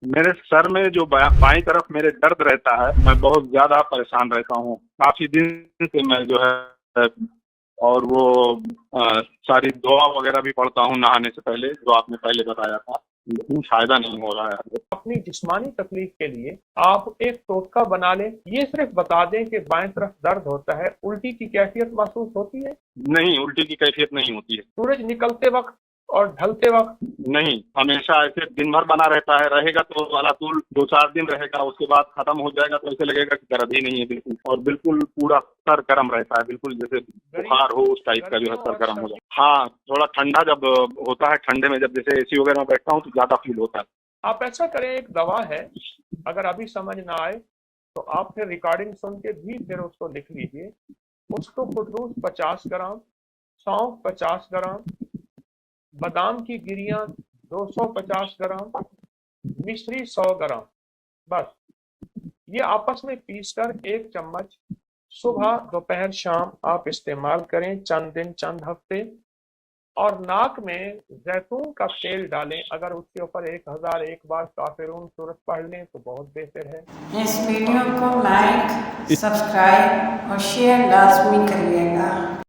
मेरे सर में जो बाईं तरफ मेरे दर्द रहता है, मैं बहुत ज्यादा परेशान रहता हूँ। काफी दिन से मैं जो है, और वो सारी दवा वगैरह भी पढ़ता हूँ नहाने से पहले, जो आपने पहले बताया था, लेकिन फायदा नहीं हो रहा है। अपनी जिस्मानी तकलीफ के लिए आप एक टोटका बना लें। ये सिर्फ बता दें कि बाएं तरफ दर्द होता है, उल्टी की कैफियत महसूस होती है। नहीं, उल्टी की कैफियत नहीं होती है। सूरज निकलते वक्त और ढलते वक्त। नहीं, हमेशा ऐसे दिन भर बना रहता है, रहेगा तो वाला तूल 2-4 दिन रहेगा, उसके बाद खत्म हो जाएगा तो ऐसे लगेगा कि दर्द ही नहीं है बिल्कुल, और बिल्कुल पूरा सर गर्म रहता है, बिल्कुल जैसे बुखार हो उस टाइप का जो है गर्मियों सर और गर्म हो सर्दी। जाए। हाँ, थोड़ा ठंडा जब होता है, ठंडे में जब जैसे एसी वगैरह में बैठता हूँ तो ज्यादा फील होता है। आप ऐसा करें, एक दवा है, अगर अभी समझ ना आए तो आप फिर रिकॉर्डिंग सुन के भी फिर उसको लिख लीजिए। उसको कुद्रुस 50 ग्राम, सौंफ 50 ग्राम, बादाम की गिरियां 250 ग्राम, मिश्री 100 ग्राम, बस ये आपस में पीसकर 1 चम्मच सुबह दोपहर शाम आप इस्तेमाल करें, चंद दिन चंद हफ्ते। और नाक में जैतून का तेल डालें, अगर उसके ऊपर 1001 बार काफिरून सूरत पढ़ लें तो बहुत बेहतर है। इस वीडियो को लाइक, सब्सक्राइब और शेयर लाजमी करिएगा।